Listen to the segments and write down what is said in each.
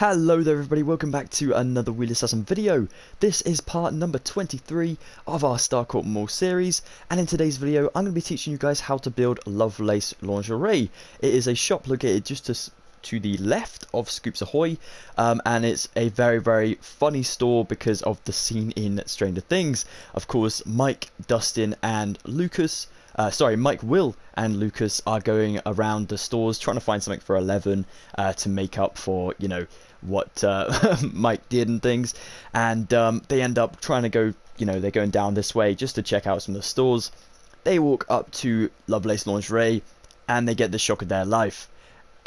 Hello there everybody, welcome back to another Wheelassassin video. This is part number 23 of our Starcourt Mall series, and in today's video I'm going to be teaching you guys how to build Lovelace Lingerie. It is a shop located just to the left of Scoops Ahoy, and it's a very funny store because of the scene in Stranger Things. Of course, Mike, Dustin and Lucas, Mike, Will and Lucas are going around the stores trying to find something for 11 to make up for, you know, what Mike did and things, and they end up trying to go, you know, they're going down this way just to check out some of the stores. They walk up to Lovelace Lingerie and they get the shock of their life,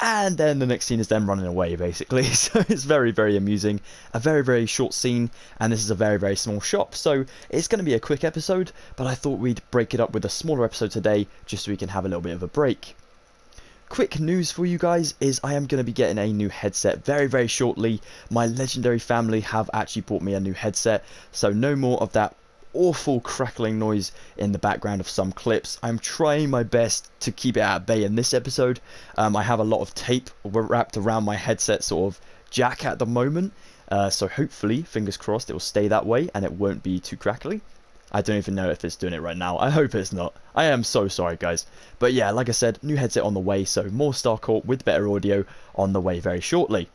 and then the next scene is them running away basically. So it's very amusing, a very short scene, and this is a very small shop, so it's going to be a quick episode, but I thought we'd break it up with a smaller episode today just so we can have a little bit of a break. Quick news for you guys is I am going to be getting a new headset very shortly. My legendary family have actually bought me a new headset, so no more of that awful crackling noise in the background of some clips. I'm trying my best to keep it at bay in this episode. I have a lot of tape wrapped around my headset sort of jack at the moment, so hopefully, fingers crossed, it will stay that way and it won't be too crackly. I don't even know if it's doing it right now. I hope it's not. I am so sorry, guys. But yeah, like I said, new headset on the way, so more Starcourt with better audio on the way very shortly.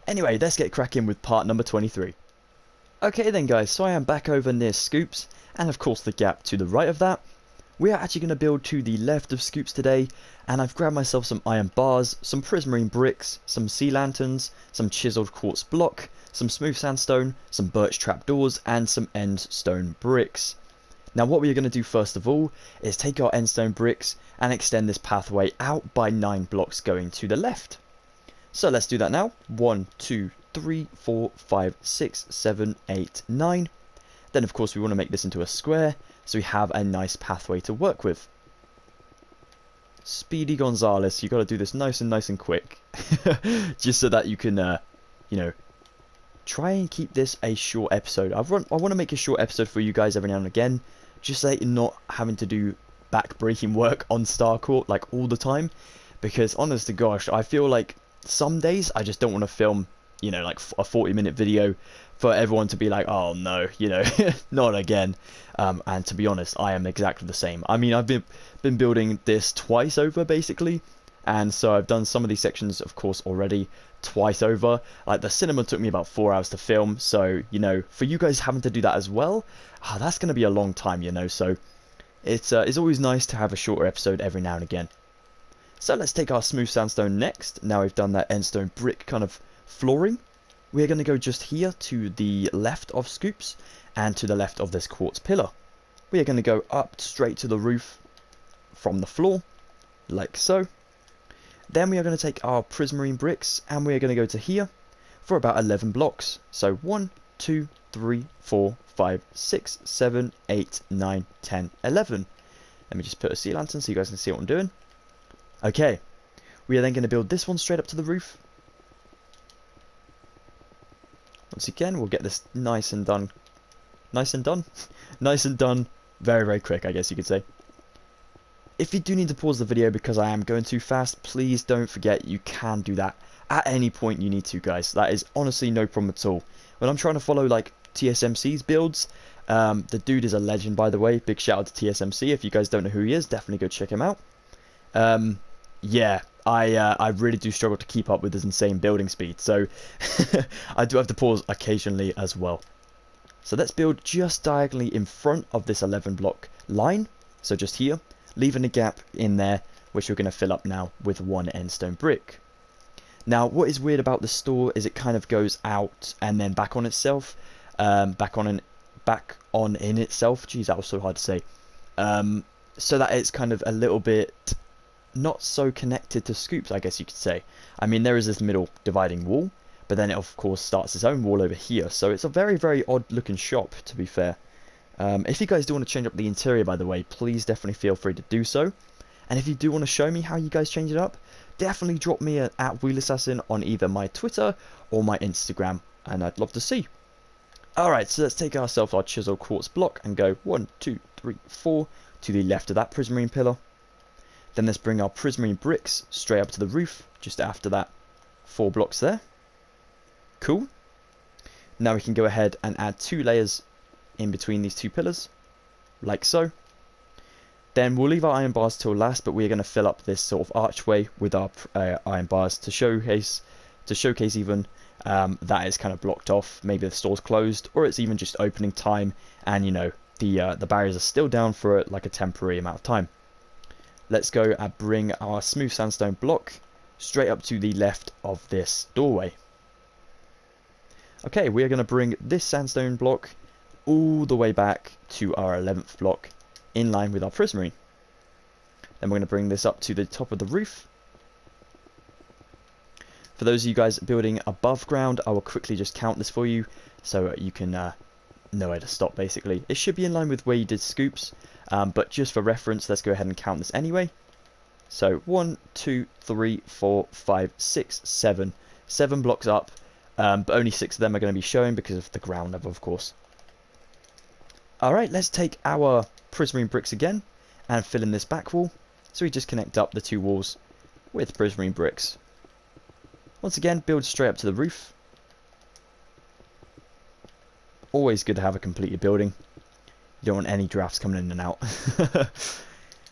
Anyway, let's get cracking with part number 23. Okay then, guys, so I am back over near Scoops, and of course the gap to the right of that. We are actually going to build to the left of Scoops today, and I've grabbed myself some iron bars, some prismarine bricks, some sea lanterns, some chiseled quartz block, some smooth sandstone, some birch trapdoors, and some end stone bricks. Now what we are going to do first of all is take our end stone bricks and extend this pathway out by 9 blocks going to the left. So let's do that now. 1, 2, 3, 4, 5, 6, 7, 8, 9. Then of course we want to make this into a square, so we have a nice pathway to work with. Speedy Gonzales, you got to do this nice and quick, just so that you can, you know, try and keep this a short episode. I want to make a short episode for you guys every now and again, just so that you're not having to do back-breaking work on Starcourt like all the time. Because honest to gosh, I feel like some days I just don't want to film, you know, like a 40-minute video for everyone to be like, oh no, you know, not again. And to be honest, I am exactly the same. I mean, I've been building this twice over basically, and so I've done some of these sections, of course, already twice over. Like the cinema took me about 4 hours to film, so you know, for you guys having to do that as well, that's going to be a long time, you know. So it's always nice to have a shorter episode every now and again. So let's take our smooth sandstone next. Now we've done that end stone brick kind of flooring, we're going to go just here to the left of Scoops and to the left of this quartz pillar. We are going to go up straight to the roof from the floor, like so. Then we are going to take our prismarine bricks and we are going to go to here for about 11 blocks. So 1, 2, 3, 4, 5, 6, 7, 8, 9, 10, 11. Let me just put a sea lantern so you guys can see what I'm doing. Okay, we are then going to build this one straight up to the roof. Once again, we'll get this nice and done. Nice and done? Nice and done very quick, I guess you could say. If you do need to pause the video because I am going too fast, please don't forget you can do that at any point you need to, guys. That is honestly no problem at all. When I'm trying to follow like TSMC's builds, the dude is a legend, by the way. Big shout out to TSMC. If you guys don't know who he is, definitely go check him out. Yeah, I really do struggle to keep up with his insane building speed, so I do have to pause occasionally as well. So let's build just diagonally in front of this 11 block line, so just here, leaving a gap in there, which we're going to fill up now with 1 end stone brick. Now, what is weird about the store is it kind of goes out and then back on itself, back on in itself. Jeez, that was so hard to say. So that it's kind of a little bit not so connected to Scoops, I guess you could say. I mean, there is this middle dividing wall, but then it of course starts its own wall over here, so it's a very odd looking shop, to be fair. If you guys do want to change up the interior, by the way, please definitely feel free to do so. And if you do want to show me how you guys change it up, definitely drop me at Wheelassassin on either my Twitter or my Instagram, and I'd love to see. Alright, so let's take ourselves our chiseled quartz block and go 1, 2, 3, 4 to the left of that prismarine pillar. Then let's bring our prismarine bricks straight up to the roof, just after that 4 blocks there. Cool. Now we can go ahead and add 2 layers in between these 2 pillars, like so. Then we'll leave our iron bars till last, but we're going to fill up this sort of archway with our iron bars to showcase even that is kind of blocked off. Maybe the store's closed, or it's even just opening time, and you know the barriers are still down for like a temporary amount of time. Let's go and bring our smooth sandstone block straight up to the left of this doorway. Okay, we are going to bring this sandstone block all the way back to our 11th block, in line with our prismarine. Then we're going to bring this up to the top of the roof. For those of you guys building above ground, I will quickly just count this for you, so you can know where to stop basically. It should be in line with where you did scoops, but just for reference, let's go ahead and count this anyway. So 1, 2, 3, 4, 5, 6, 7. 7 blocks up, but only 6 of them are going to be showing because of the ground level, of course. Alright, let's take our prismarine bricks again and fill in this back wall. So we just connect up the 2 walls with prismarine bricks. Once again, build straight up to the roof. Always good to have a completed building. You don't want any drafts coming in and out.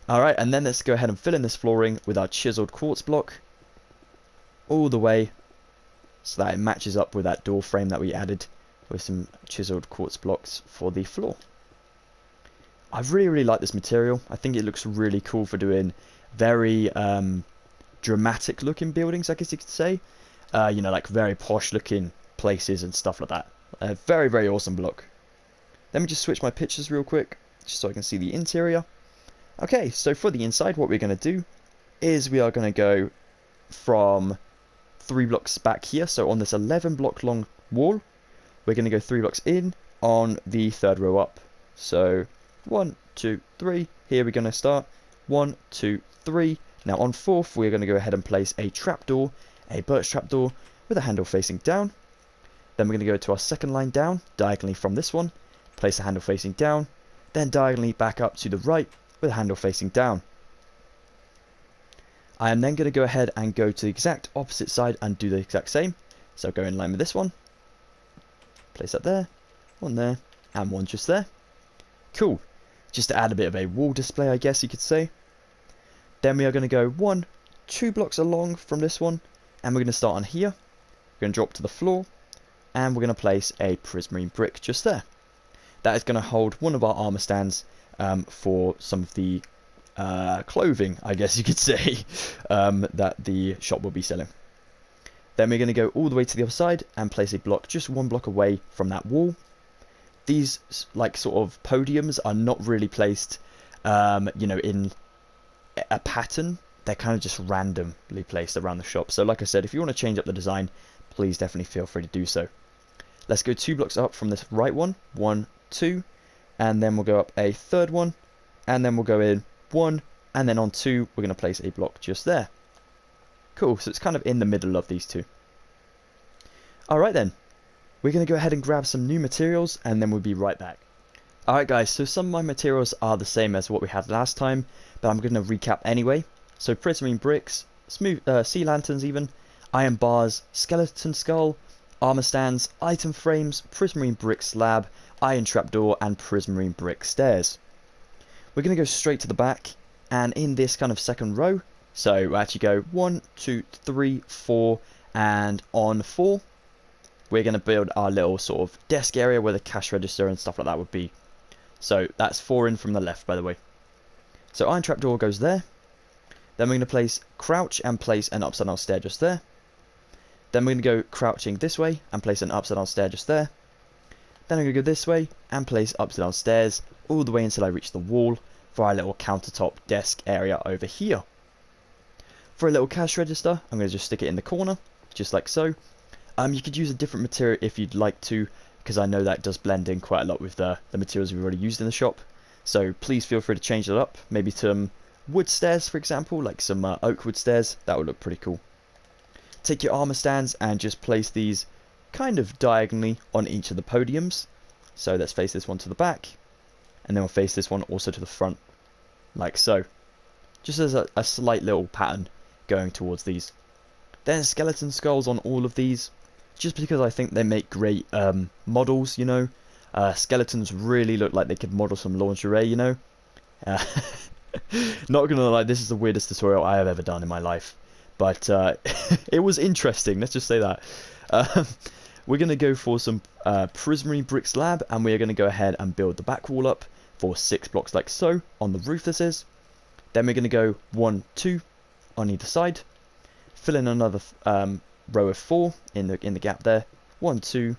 Alright, and then let's go ahead and fill in this flooring with our chiseled quartz block all the way so that it matches up with that door frame that we added with some chiseled quartz blocks for the floor. I really like this material. I think it looks really cool for doing very dramatic looking buildings, I guess you could say. You know, like very posh looking places and stuff like that. A very awesome block. Let me just switch my pictures real quick, just so I can see the interior. Okay, so for the inside, what we're going to do is we are going to go from 3 blocks back here. So on this 11 block long wall, we're going to go 3 blocks in on the 3rd row up. So 1, 2, 3. Here we're going to start. 1, 2, 3. Now on 4th, we're going to go ahead and place a trapdoor, a birch trapdoor with a handle facing down. Then we're going to go to our 2nd line down, diagonally from this one, place a handle facing down, then diagonally back up to the right with a handle facing down. I am then going to go ahead and go to the exact opposite side and do the exact same. So go in line with this one, place that there, one there, and one just there. Cool. Just to add a bit of a wall display, I guess you could say. Then we are going to go 1, 2 blocks along from this one, and we're going to start on here. We're going to drop to the floor, and we're going to place a prismarine brick just there. That is going to hold one of our armor stands for some of the clothing, I guess you could say, that the shop will be selling. Then we're going to go all the way to the other side and place a block just 1 block away from that wall. These like sort of podiums are not really placed, you know, in a pattern. They're kind of just randomly placed around the shop. So like I said, if you want to change up the design, please definitely feel free to do so. Let's go 2 blocks up from this right one. 1, 2, and then we'll go up a 3rd one, and then we'll go in 1, and then on 2 we're going to place a block just there. Cool, so it's kind of in the middle of these 2. Alright then, we're going to go ahead and grab some new materials, and then we'll be right back. Alright guys, so some of my materials are the same as what we had last time, but I'm going to recap anyway. So prismarine bricks, smooth sea lanterns even, iron bars, skeleton skull, armor stands, item frames, prismarine brick slab, iron trapdoor, and prismarine brick stairs. We're going to go straight to the back, and in this kind of 2nd row, so we'll actually go 1, 2, 3, 4, and on 4, we're going to build our little sort of desk area where the cash register and stuff like that would be. So that's 4 in from the left, by the way. So iron trapdoor goes there. Then we're going to place crouch and place an upside down stair just there. Then we're going to go crouching this way and place an upside down stair just there. Then I'm going to go this way and place upside down stairs all the way until I reach the wall for our little countertop desk area over here. For a little cash register, I'm going to just stick it in the corner, just like so. You could use a different material if you'd like to, because I know that does blend in quite a lot with the materials we've already used in the shop. So please feel free to change it up, maybe some wood stairs for example, like some oak wood stairs. That would look pretty cool. Take your armor stands and just place these kind of diagonally on each of the podiums. So let's face this one to the back, and then we'll face this one also to the front, like so. Just as a slight little pattern going towards these. Then skeleton skulls on all of these. just because I think they make great models, you know. Skeletons really look like they could model some lingerie, you know. Uh, Not gonna lie, this is the weirdest tutorial I have ever done in my life, but it was interesting, let's just say that. We're gonna go for some prismarine brick slab, and we're gonna go ahead and build the back wall up for 6 blocks like so, on the roof this is. Then we're gonna go 1, 2 on either side, fill in another row of 4 in the gap there, 1, 2,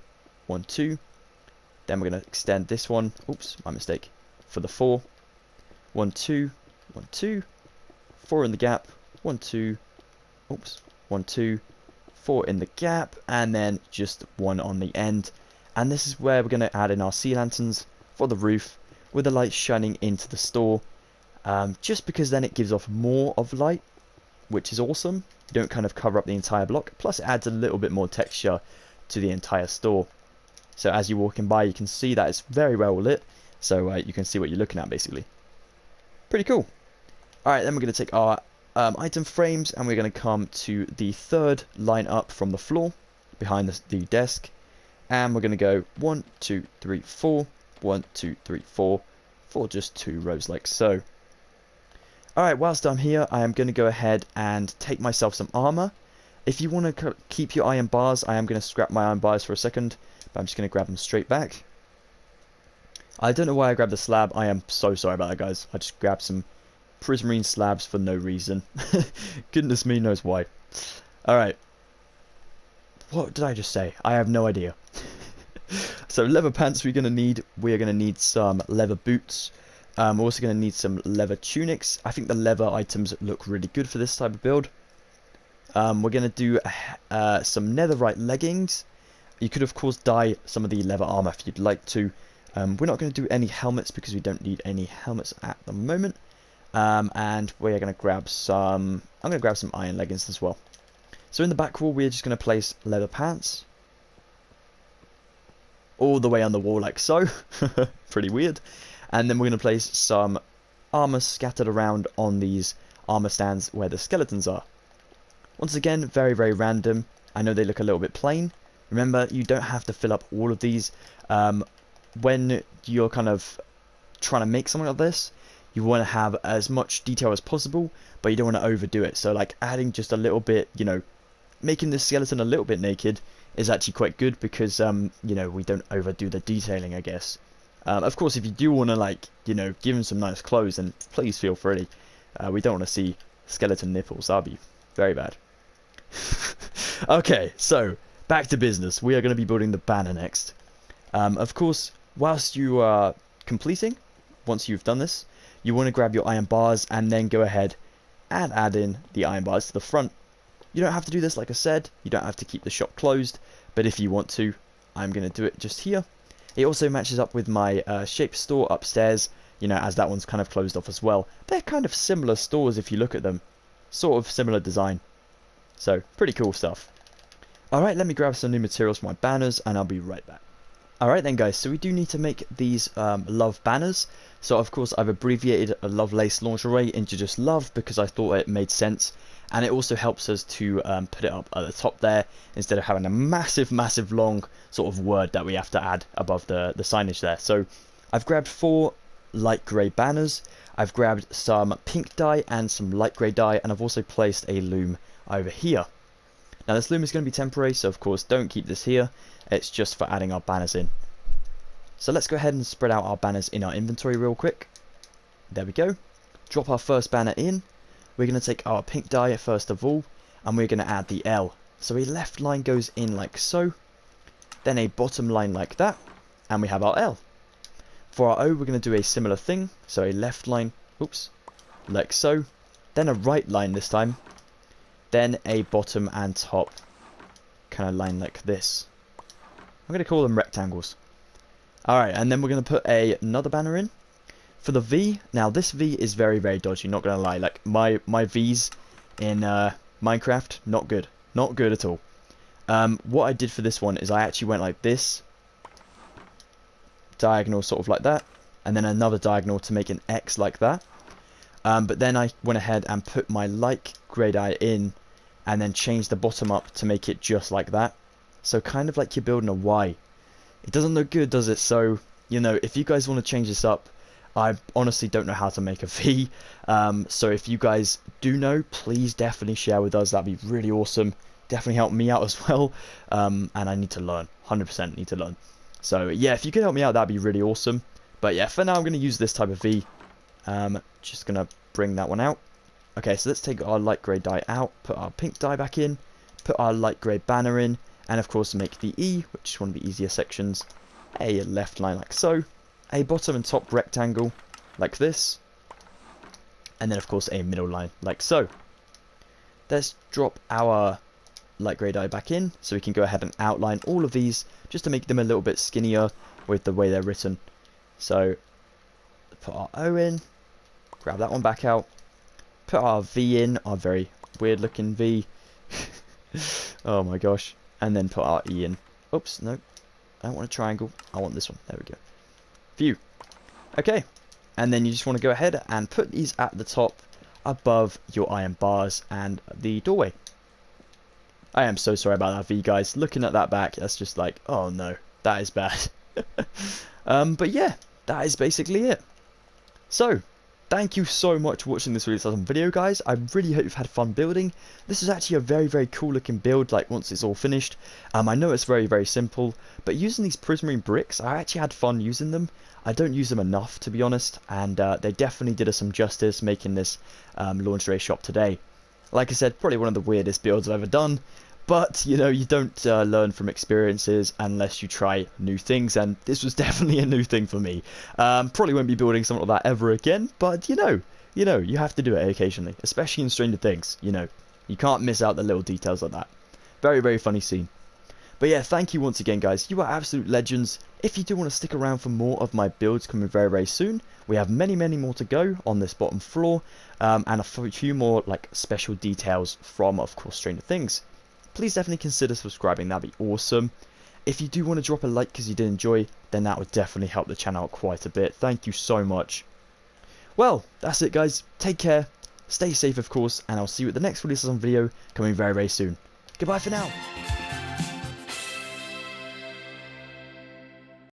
1, 2. Then we're gonna extend this one, oops, my mistake, for the 4, 1, 2, 1, 2, 4 in the gap, 1, 2, oops, 1, 2, 4 in the gap, and then just 1 on the end. And this is where we're going to add in our sea lanterns for the roof, with the light shining into the store, just because then it gives off more of light, which is awesome. You don't kind of cover up the entire block, plus it adds a little bit more texture to the entire store. So as you're walking by, you can see that it's very well lit, so you can see what you're looking at basically. Pretty cool. Alright, then we're going to take our item frames, and we're going to come to the 3rd line up from the floor, behind the desk. And we're going to go 1, 2, 3, 4, 1, 2, 3, 4, for just 2 rows like so. Alright, whilst I'm here, I am going to go ahead and take myself some armor. If you want to keep your iron bars, I am going to scrap my iron bars for a second, but I'm just going to grab them straight back. I don't know why I grabbed the slab. I am so sorry about that, guys. I just grabbed some prismarine slabs for no reason. Goodness me knows why. Alright. What did I just say? I have no idea. So leather pants we're going to need. We're going to need some leather boots. We're also going to need some leather tunics. I think the leather items look really good for this type of build. We're going to do some netherite leggings. You could of course dye some of the leather armor if you'd like to. We're not going to do any helmets because we don't need any helmets at the moment. And we're going to grab some... I'm going to grab some iron leggings as well. So in the back wall, we're just going to place leather pants. All the way on the wall like so. Pretty weird. And then we're going to place some armor scattered around on these armor stands where the skeletons are. Once again, very, very random. I know they look a little bit plain. Remember, you don't have to fill up all of these. When you're kind of trying to make something like this, you want to have as much detail as possible, but you don't want to overdo it. So like adding just a little bit, you know, making the skeleton a little bit naked is actually quite good because, you know, we don't overdo the detailing, I guess. Of course, if you do want to, like, you know, give him some nice clothes, then please feel free. We don't want to see skeleton nipples. That would be very bad. Okay, so back to business. We are going to be building the banner next. Of course, whilst you are completing, once you've done this, you want to grab your iron bars and then go ahead and add in the iron bars to the front. You don't have to do this, like I said. You don't have to keep the shop closed, but if you want to, I'm going to do it just here. It also matches up with my shape store upstairs, you know, as that one's kind of closed off as well. They're kind of similar stores if you look at them. Sort of similar design. So, pretty cool stuff. Alright, let me grab some new materials for my banners and I'll be right back. Alright then guys, so we do need to make these love banners. So of course I've abbreviated a Lovelace lingerie into just love because I thought it made sense. And it also helps us to put it up at the top there instead of having a massive long sort of word that we have to add above the signage there. So I've grabbed 4 light grey banners. I've grabbed some pink dye and some light grey dye, and I've also placed a loom over here. Now this loom is going to be temporary, so of course don't keep this here. It's just for adding our banners in. So let's go ahead and spread out our banners in our inventory real quick. There we go. Drop our first banner in. We're going to take our pink dye first of all, and we're going to add the L. So a left line goes in like so, then a bottom line like that, and we have our L. For our O, we're going to do a similar thing, so a left line, oops, like so, then a right line this time, then a bottom and top kind of line like this. I'm going to call them rectangles. Alright, and then we're going to put another banner in. For the V, now this V is very dodgy, not going to lie. Like my V's in Minecraft, not good. Not good at all. What I did for this one is I actually went like this. Diagonal sort of like that. And then another diagonal to make an X like that. But then I went ahead and put my light grey dye in. And then changed the bottom up to make it just like that. so kind of like you're building a Y. It doesn't look good, does it? So, you know, if you guys want to change this up, I honestly don't know how to make a V. So if you guys do know, please definitely share with us. That'd be really awesome. Definitely help me out as well. And I need to learn. 100% need to learn. So yeah, if you could help me out, that'd be really awesome. But yeah, for now, I'm going to use this type of V. Just going to bring that one out. Okay, so let's take our light grey dye out, put our pink dye back in, put our light grey banner in, and of course make the E, which is one of the easier sections, a left line like so, a bottom and top rectangle like this, and then of course a middle line like so. Let's drop our light grey dye back in so we can go ahead and outline all of these just to make them a little bit skinnier with the way they're written. So put our O in, grab that one back out, put our V in, our very weird looking V. Oh my gosh. And then put our E in. Oops, no. I don't want a triangle. I want this one. There we go. View. Okay. And then you just want to go ahead and put these at the top above your iron bars and the doorway. I am so sorry about that V, guys. Looking at that back, that's just like, oh no, that is bad. But yeah, that is basically it. So, thank you so much for watching this really awesome video, guys. I really hope you've had fun building. This is actually a very, very cool looking build, like once it's all finished. I know it's very, very simple, but using these prismarine bricks, I actually had fun using them. I don't use them enough, to be honest, and they definitely did us some justice making this lingerie shop today. Like I said, probably one of the weirdest builds I've ever done. But, you know, you don't learn from experiences unless you try new things, and this was definitely a new thing for me. Probably won't be building something like that ever again, but, you know, you have to do it occasionally, especially in Stranger Things, you know. You can't miss out the little details like that. Very, very funny scene. But yeah, thank you once again, guys. You are absolute legends. If you do want to stick around for more of my builds coming very, very soon, we have many, many more to go on this bottom floor, and a few more, like, special details from, of course, Stranger Things. Please definitely consider subscribing, that'd be awesome. If you do want to drop a like because you did enjoy, then that would definitely help the channel out quite a bit. Thank you so much. Well, that's it, guys. Take care, stay safe of course, and I'll see you at the next Wheelassassin video coming very, very soon. Goodbye for now.